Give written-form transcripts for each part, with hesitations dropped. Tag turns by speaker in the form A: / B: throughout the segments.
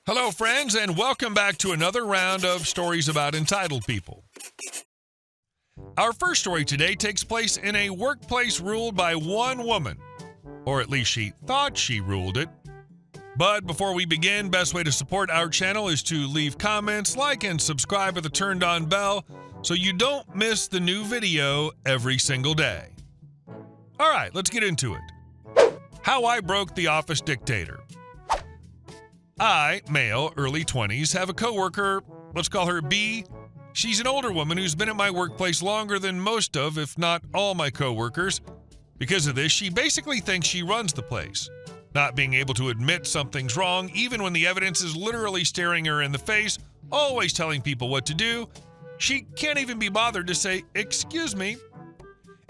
A: Hello, friends, and welcome back to another round of stories about entitled people. Our first story today takes place in a workplace ruled by one woman, or at least she thought she ruled it. But before we begin, best way to support our channel is to leave comments, like, and subscribe with a turned-on bell so you don't miss the new video every single day. All right, let's get into it. How I broke the office dictator. I, male, early 20s, have a coworker, let's call her B. She's an older woman who's been at my workplace longer than most of, if not all, my coworkers. Because of this, she basically thinks she runs the place, not being able to admit something's wrong, even when the evidence is literally staring her in the face, always telling people what to do. She can't even be bothered to say, "Excuse me."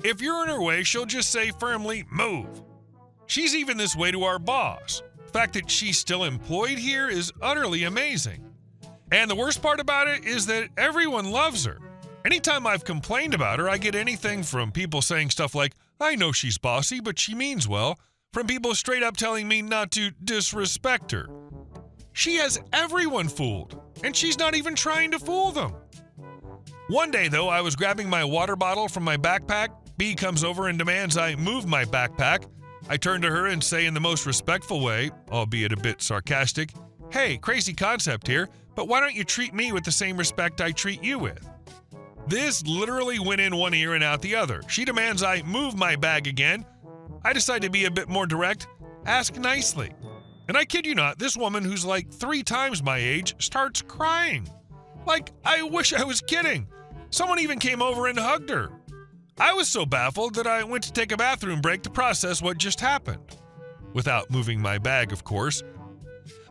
A: If you're in her way, she'll just say firmly, "Move." She's even this way to our boss. The fact that she's still employed here is utterly amazing. And the worst part about it is that everyone loves her. Anytime I've complained about her, I get anything from people saying stuff like, "I know she's bossy, but she means well," from people straight up telling me not to disrespect her. She has everyone fooled, and she's not even trying to fool them. One day, though, I was grabbing my water bottle from my backpack. B comes over and demands I move my backpack. I turn to her and say in the most respectful way, albeit a bit sarcastic, "Hey, crazy concept here, but why don't you treat me with the same respect I treat you with?" This literally went in one ear and out the other. She demands I move my bag again. I decide to be a bit more direct, ask nicely. And I kid you not, this woman who's like 3 times my age starts crying. Like, I wish I was kidding. Someone even came over and hugged her. I was so baffled that I went to take a bathroom break to process what just happened. Without moving my bag, of course.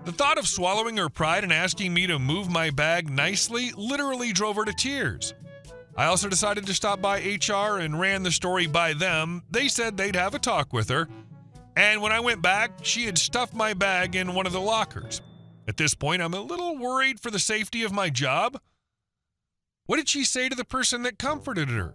A: The thought of swallowing her pride and asking me to move my bag nicely literally drove her to tears. I also decided to stop by HR and ran the story by them. They said they'd have a talk with her. And when I went back, she had stuffed my bag in one of the lockers. At this point, I'm a little worried for the safety of my job. What did she say to the person that comforted her?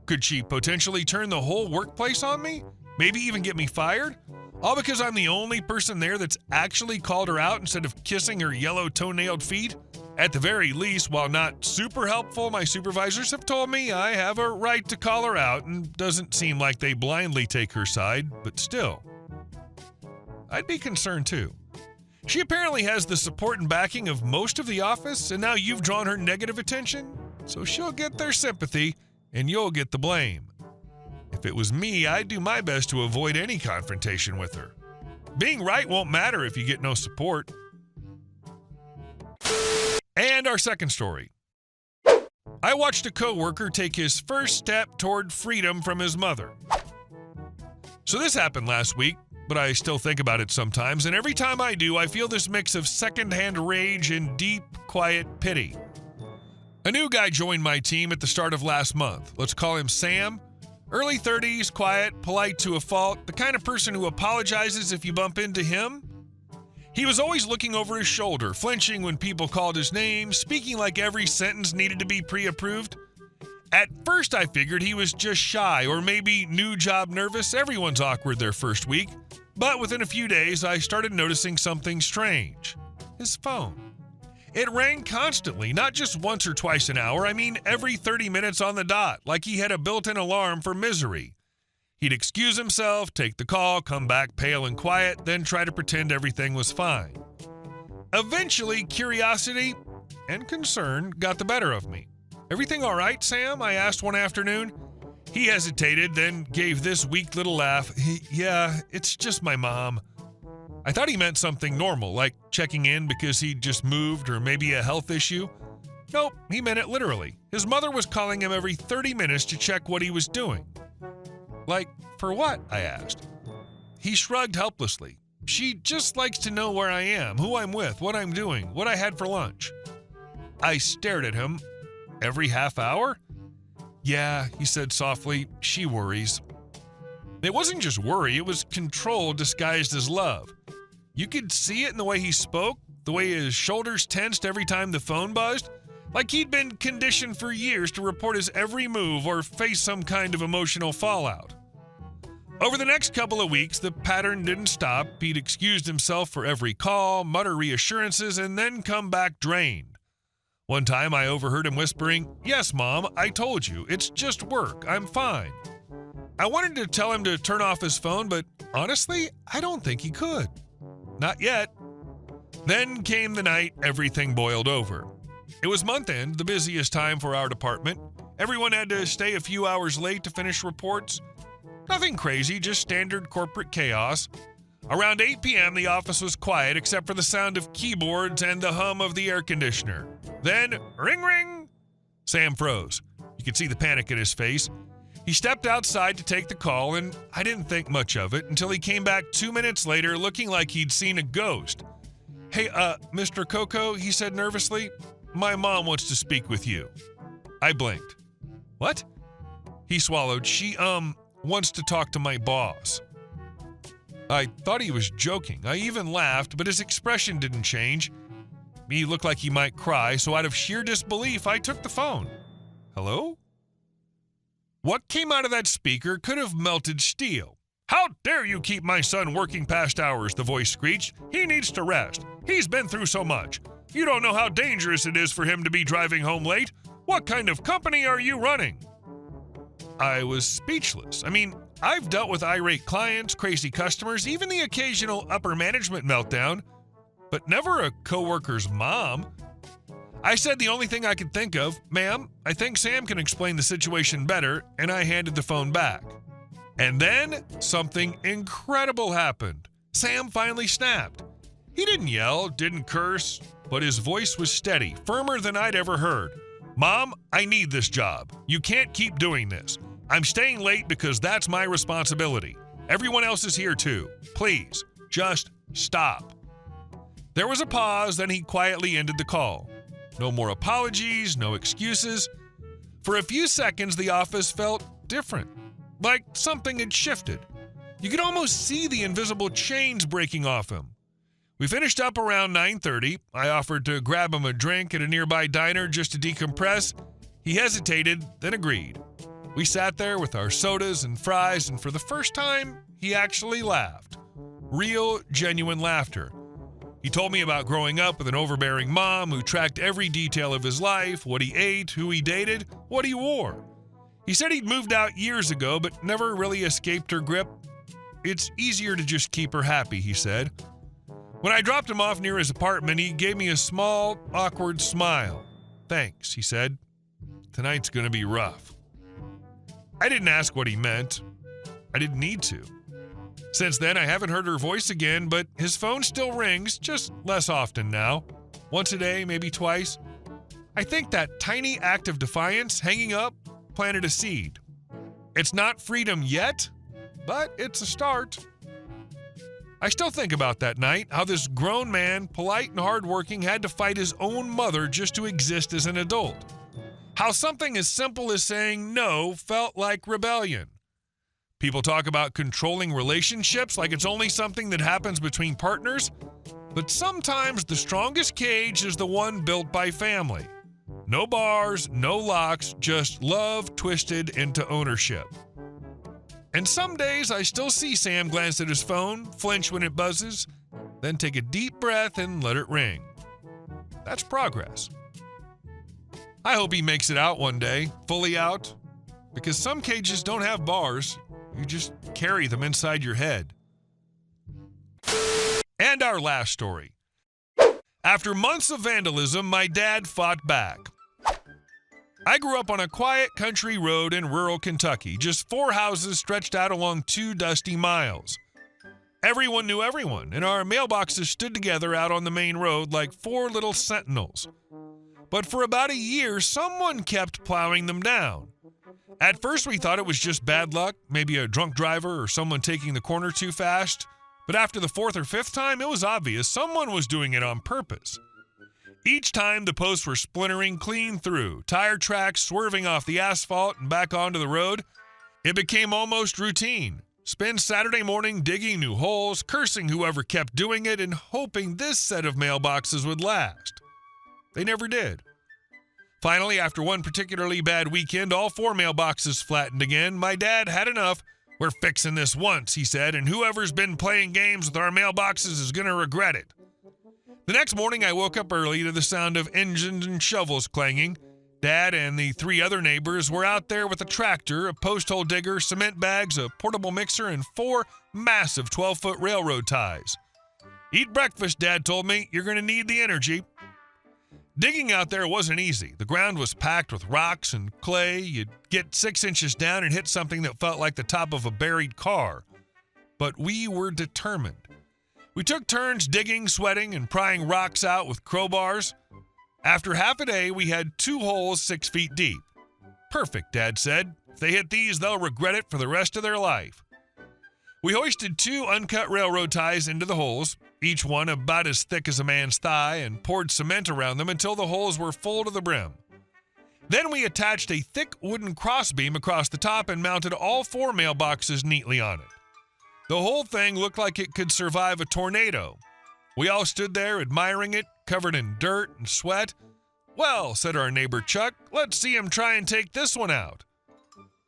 A: Could she potentially turn the whole workplace on me? Maybe even get me fired? All because I'm the only person there that's actually called her out instead of kissing her yellow toenailed feet? At the very least, while not super helpful, my supervisors have told me I have a right to call her out, and doesn't seem like they blindly take her side, but still. I'd be concerned too. She apparently has the support and backing of most of the office, and now you've drawn her negative attention, so she'll get their sympathy, and you'll get the blame. If it was me, I'd do my best to avoid any confrontation with her. Being right won't matter if you get no support. And our second story. I watched a coworker take his first step toward freedom from his mother. So this happened last week, but I still think about it sometimes, and every time I do, I feel this mix of secondhand rage and deep, quiet pity. A new guy joined my team at the start of last month. Let's call him Sam. Early 30s, quiet, polite to a fault, the kind of person who apologizes if you bump into him. He was always looking over his shoulder, flinching when people called his name, speaking like every sentence needed to be pre-approved. At first, I figured he was just shy or maybe new job nervous. Everyone's awkward their first week. But within a few days, I started noticing something strange. His phone. It rang constantly, not just once or twice an hour. I mean, every 30 minutes on the dot, like he had a built-in alarm for misery. He'd excuse himself, take the call, come back pale and quiet, then try to pretend everything was fine. Eventually, curiosity and concern got the better of me. "Everything all right, Sam?" I asked one afternoon. He hesitated, then gave this weak little laugh. "Yeah, it's just my mom." I thought he meant something normal, like checking in because he'd just moved or maybe a health issue. Nope, he meant it literally. His mother was calling him every 30 minutes to check what he was doing. "Like, for what?" I asked. He shrugged helplessly. "She just likes to know where I am, who I'm with, what I'm doing, what I had for lunch." I stared at him. "Every half hour?" "Yeah," he said softly, "she worries." It wasn't just worry, it was control disguised as love. You could see it in the way he spoke, the way his shoulders tensed every time the phone buzzed, like he'd been conditioned for years to report his every move or face some kind of emotional fallout. Over the next couple of weeks, the pattern didn't stop. He'd excused himself for every call, mutter reassurances, and then come back drained. One time I overheard him whispering, "Yes, Mom, I told you. It's just work. I'm fine." I wanted to tell him to turn off his phone, but honestly, I don't think he could. Not yet. Then came the night everything boiled over. It was month end, the busiest time for our department. Everyone had to stay a few hours late to finish reports. Nothing crazy, just standard corporate chaos. Around 8 p.m., the office was quiet except for the sound of keyboards and the hum of the air conditioner. Then, ring, ring! Sam froze. You could see the panic in his face. He stepped outside to take the call, and I didn't think much of it until he came back 2 minutes later looking like he'd seen a ghost. "Hey, Mr. Coco," he said nervously, "my mom wants to speak with you." I blinked. "What?" He swallowed. "She, wants to talk to my boss." I thought he was joking. I even laughed, but his expression didn't change. He looked like he might cry, so out of sheer disbelief, I took the phone. "Hello?" What came out of that speaker could have melted steel. "How dare you keep my son working past hours," the voice screeched. "He needs to rest. He's been through so much. You don't know how dangerous it is for him to be driving home late. What kind of company are you running?" I was speechless. I mean, I've dealt with irate clients, crazy customers, even the occasional upper management meltdown, but never a coworker's mom. I said the only thing I could think of, "Ma'am, I think Sam can explain the situation better," and I handed the phone back. And then something incredible happened. Sam finally snapped. He didn't yell, didn't curse, but his voice was steady, firmer than I'd ever heard. "Mom, I need this job. You can't keep doing this. I'm staying late because that's my responsibility. Everyone else is here too. Please, just stop." There was a pause, then he quietly ended the call. No more apologies, no excuses. For a few seconds, the office felt different, like something had shifted. You could almost see the invisible chains breaking off him. We finished up around 9:30. I offered to grab him a drink at a nearby diner just to decompress. He hesitated, then agreed. We sat there with our sodas and fries, and for the first time, he actually laughed. Real, genuine laughter. He told me about growing up with an overbearing mom who tracked every detail of his life, what he ate, who he dated, what he wore. He said he'd moved out years ago, but never really escaped her grip. "It's easier to just keep her happy," he said. When I dropped him off near his apartment, he gave me a small, awkward smile. "Thanks," he said. "Tonight's gonna be rough." I didn't ask what he meant. I didn't need to. Since then, I haven't heard her voice again, but his phone still rings, just less often now. Once a day, maybe twice. I think that tiny act of defiance, hanging up, planted a seed. It's not freedom yet, but it's a start. I still think about that night, how this grown man, polite and hardworking, had to fight his own mother just to exist as an adult. How something as simple as saying no felt like rebellion. People talk about controlling relationships like it's only something that happens between partners, but sometimes the strongest cage is the one built by family. No bars, no locks, just love twisted into ownership. And some days I still see Sam glance at his phone, flinch when it buzzes, then take a deep breath and let it ring. That's progress. I hope he makes it out one day, fully out, because some cages don't have bars. You just carry them inside your head. And our last story. After months of vandalism, my dad fought back. I grew up on a quiet country road in rural Kentucky, just 4 houses stretched out along 2 dusty miles. Everyone knew everyone, and our mailboxes stood together out on the main road like 4 little sentinels. But for about a year, someone kept plowing them down. At first, we thought it was just bad luck, maybe a drunk driver or someone taking the corner too fast. But after the 4th or 5th time, it was obvious someone was doing it on purpose. Each time, the posts were splintering clean through, tire tracks swerving off the asphalt and back onto the road. It became almost routine. Spend Saturday morning digging new holes, cursing whoever kept doing it, and hoping this set of mailboxes would last. They never did. Finally, after one particularly bad weekend, all 4 mailboxes flattened again. My dad had enough, "We're fixing this once," he said, "and whoever's been playing games with our mailboxes is going to regret it." The next morning, I woke up early to the sound of engines and shovels clanging. Dad and the 3 other neighbors were out there with a tractor, a post hole digger, cement bags, a portable mixer, and 4 massive 12-foot railroad ties. "Eat breakfast," Dad told me. "You're going to need the energy." Digging out there wasn't easy. The ground was packed with rocks and clay. You'd get 6 inches down and hit something that felt like the top of a buried car. But we were determined. We took turns digging, sweating, and prying rocks out with crowbars. After half a day, we had 2 holes 6 feet deep. "Perfect," Dad said. "If they hit these, they'll regret it for the rest of their life." We hoisted 2 uncut railroad ties into the holes, each one about as thick as a man's thigh, and poured cement around them until the holes were full to the brim. Then we attached a thick wooden crossbeam across the top and mounted all 4 mailboxes neatly on it. The whole thing looked like it could survive a tornado. We all stood there admiring it, covered in dirt and sweat. "Well," said our neighbor Chuck, "let's see him try and take this one out."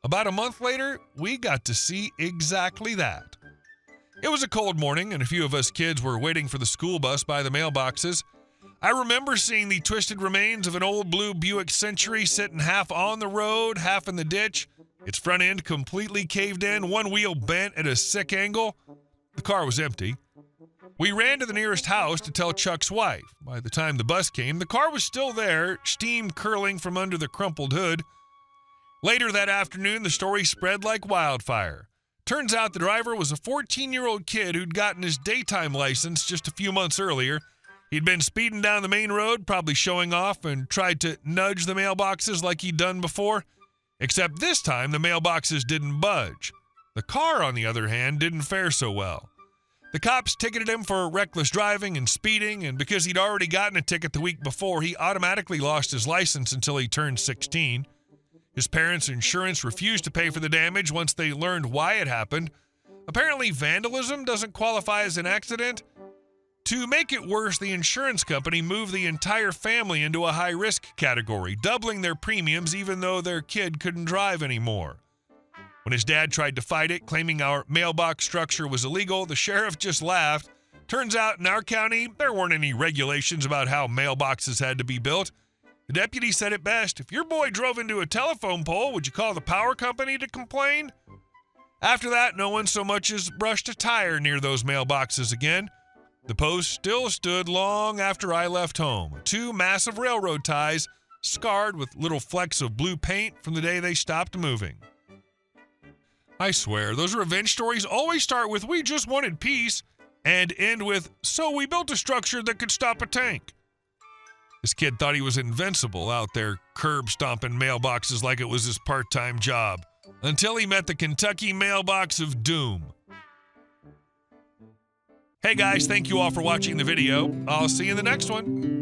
A: About a month later, we got to see exactly that. It was a cold morning, and a few of us kids were waiting for the school bus by the mailboxes. I remember seeing the twisted remains of an old blue Buick Century sitting half on the road, half in the ditch, its front end completely caved in, one wheel bent at a sick angle. The car was empty. We ran to the nearest house to tell Chuck's wife. By the time the bus came, the car was still there, steam curling from under the crumpled hood. Later that afternoon, the story spread like wildfire. Turns out the driver was a 14-year-old kid who'd gotten his daytime license just a few months earlier. He'd been speeding down the main road, probably showing off, and tried to nudge the mailboxes like he'd done before. Except this time, the mailboxes didn't budge. The car, on the other hand, didn't fare so well. The cops ticketed him for reckless driving and speeding, and because he'd already gotten a ticket the week before, he automatically lost his license until he turned 16. His parents' insurance refused to pay for the damage once they learned why it happened. Apparently, vandalism doesn't qualify as an accident. To make it worse, the insurance company moved the entire family into a high-risk category, doubling their premiums even though their kid couldn't drive anymore. When his dad tried to fight it, claiming our mailbox structure was illegal, the sheriff just laughed. Turns out in our county, there weren't any regulations about how mailboxes had to be built. The deputy said it best: "If your boy drove into a telephone pole, would you call the power company to complain?" After that, no one so much as brushed a tire near those mailboxes again. The post still stood long after I left home. 2 massive railroad ties, scarred with little flecks of blue paint from the day they stopped moving. I swear, those revenge stories always start with "we just wanted peace" and end with "so we built a structure that could stop a tank." This kid thought he was invincible out there curb-stomping mailboxes like it was his part-time job, until he met the Kentucky mailbox of doom. Hey guys, thank you all for watching the video. I'll see you in the next one.